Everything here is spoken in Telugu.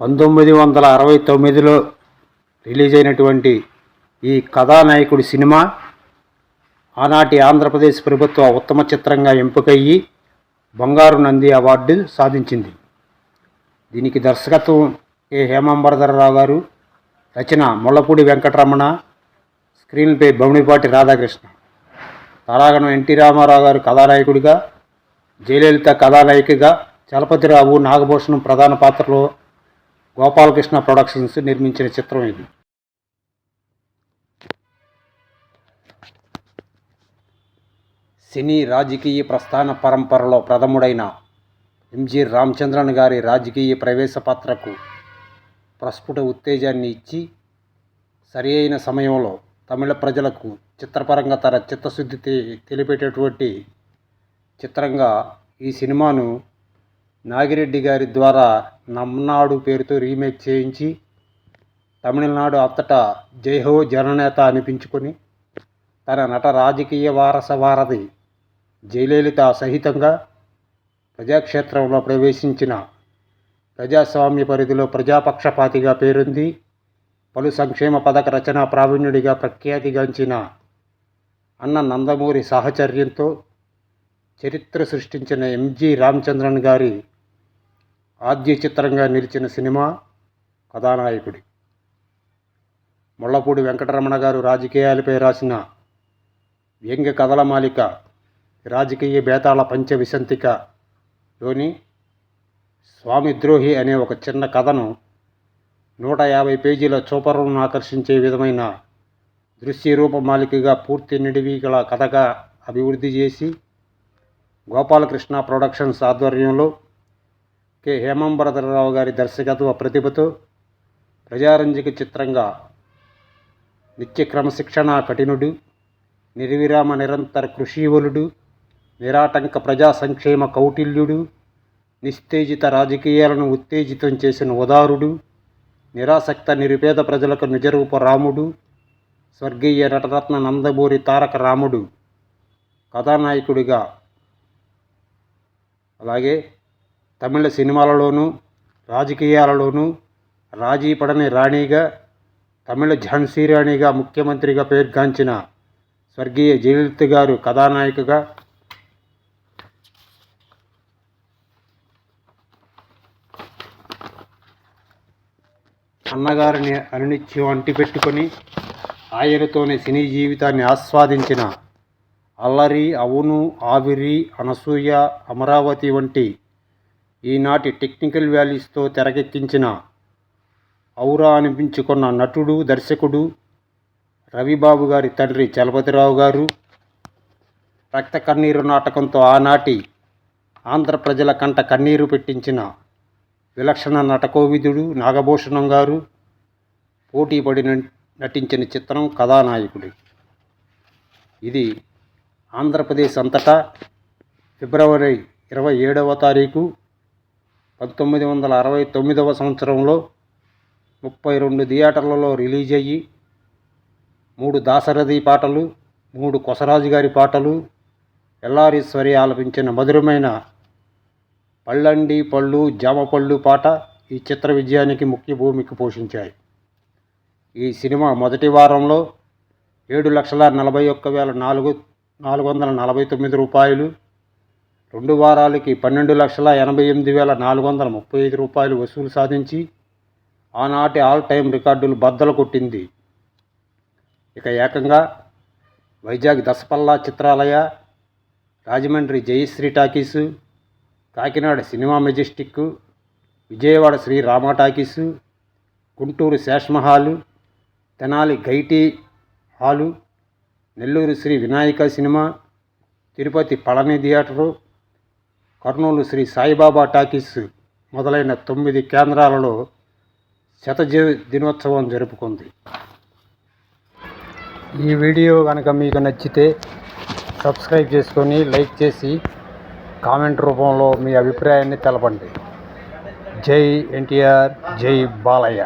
1969లో రిలీజ్ అయినటువంటి ఈ కథానాయకుడి సినిమా ఆనాటి ఆంధ్రప్రదేశ్ ప్రభుత్వ ఉత్తమ చిత్రంగా ఎంపికయ్యి బంగారు నంది అవార్డు సాధించింది. దీనికి దర్శకత్వం హేమాంబరధరరావు గారు, రచన ముళ్ళపూడి వెంకటరమణ, స్క్రీన్ ప్లే బొమ్మిడిపాటి రాధాకృష్ణ, తారాగణం ఎన్టీ రామారావు గారు కథానాయకుడిగా, జయలలిత కథానాయికగా, చలపతిరావు, నాగభూషణం ప్రధాన పాత్రలో గోపాలకృష్ణ ప్రొడక్షన్స్ నిర్మించిన చిత్రం ఇది. సినీ రాజకీయ ప్రస్థాన పరంపరలో ప్రథముడైన ఎంజి రామచంద్రన్ గారి రాజకీయ ప్రవేశ పాత్రకు ప్రస్ఫుట ఉత్తేజాన్ని ఇచ్చి సరి అయిన సమయంలో తమిళ ప్రజలకు చిత్రపరంగా తన చిత్తశుద్ధి తెలిపేటటువంటి చిత్రంగా ఈ సినిమాను నాగిరెడ్డి గారి ద్వారా నమ్నాడు పేరుతో రీమేక్ చేయించి తమిళనాడు అంతటా జైహో జననేత అనిపించుకొని తన నట రాజకీయ వారధి జయలలిత సహితంగా ప్రజాక్షేత్రంలో ప్రవేశించిన ప్రజాస్వామ్య పరిధిలో ప్రజాపక్షపాతిగా పేరొంది పలు సంక్షేమ పథక రచనా ప్రావీణ్యుడిగా ప్రఖ్యాతిగాంచిన అన్న నందమూరి సాహచర్యంతో చరిత్ర సృష్టించిన ఎంజి రామచంద్రన్ గారి ఆద్య చిత్రంగా నిలిచిన సినిమా కథానాయకుడి. ముళ్ళపూడి వెంకటరమణ గారు రాజకీయాలపై రాసిన వ్యంగ్య కథల మాలిక రాజకీయ బేతాళ పంచవిశంతికలోని స్వామిద్రోహి అనే ఒక చిన్న కథను 150 పేజీల చూపరులను ఆకర్షించే విధమైన దృశ్య రూపమాలికగా పూర్తి నిడివి గల కథగా అభివృద్ధి చేసి గోపాలకృష్ణ ప్రొడక్షన్స్ ఆధ్వర్యంలో హేమాంబరధరరావు గారి దర్శకత్వ ప్రతిభతో ప్రజారంజక చిత్రంగా నిత్య క్రమశిక్షణా కఠినుడు, నిర్విరామ నిరంతర కృషీవలుడు, నిరాటంక ప్రజా సంక్షేమ కౌటిల్యుడు, నిస్తేజిత రాజకీయాలను ఉత్తేజితం చేసిన ఉదారుడు, నిరాసక్త నిరుపేద ప్రజలకు నిజరూప రాముడు, స్వర్గీయ నటరత్న నందమూరి తారక రాముడు కథానాయకుడిగా, అలాగే తమిళ సినిమాలలోనూ రాజకీయాలలోనూ రాజీ పడని రాణిగా, తమిళ ఝాన్సీ రాణిగా ముఖ్యమంత్రిగా పేర్గాంచిన స్వర్గీయ జయలలిత గారు కథానాయికగా, అన్నగారిని అనునిత్యం అంటిపెట్టుకొని ఆయనతోనే సినీ జీవితాన్ని ఆస్వాదించిన అల్లరి, అవును, ఆవిరి, అనసూయ, అమరావతి వంటి ఈనాటి టెక్నికల్ వాల్యూస్తో తెరకెక్కించిన ఔరా అనిపించుకున్న నటుడు, దర్శకుడు రవిబాబు గారి తండ్రి చలపతిరావు గారు, రక్త కన్నీరు నాటకంతో ఆనాటి ఆంధ్ర ప్రజల కంట కన్నీరు పెట్టించిన విలక్షణ నటకోవిదుడు నాగభూషణం గారు పోటీపడి నటించిన చిత్రం కథానాయకుడి. ఇది ఆంధ్రప్రదేశ్ అంతటా ఫిబ్రవరి 27వ తారీఖు 1969వ సంవత్సరంలో 32 థియేటర్లలో రిలీజ్ అయ్యి 3 దాశరథి పాటలు, 3 కొసరాజు గారి పాటలు, ఎల్లారీశ్వరి ఆలపించిన మధురమైన పళ్ళండి పళ్ళు జామపళ్ళు పాట ఈ చిత్ర విజయానికి ముఖ్య భూమిక పోషించాయి. ఈ సినిమా మొదటి వారంలో 7,41,449 రూపాయలు, 2 వారాలకి 12,88,435 రూపాయలు వసూలు సాధించి ఆనాటి ఆల్ టైమ్ రికార్డులు బద్దలు కొట్టింది. ఇక ఏకంగా Vizag Dasapalla Chitralaya, Rajahmundry Jayasri talkies, Kakinada cinema Majestic, Vijayawada Sri Rama talkies, Guntur Seshamahal, Tenali Gaiety hall, Nellore Sri Vinayaka cinema, Tirupati Palani theatre, Kurnool Sri Saibaba talkies మొదలైన 9 కేంద్రాలలో దినోత్సవం జరుపుకుంది. ఈ వీడియో కనుక మీకు నచ్చితే సబ్స్క్రైబ్ చేసుకొని లైక్ చేసి కామెంట్ రూపంలో మీ అభిప్రాయాన్ని తెలపండి. జై ఎన్టీఆర్, జై బాలయ్య.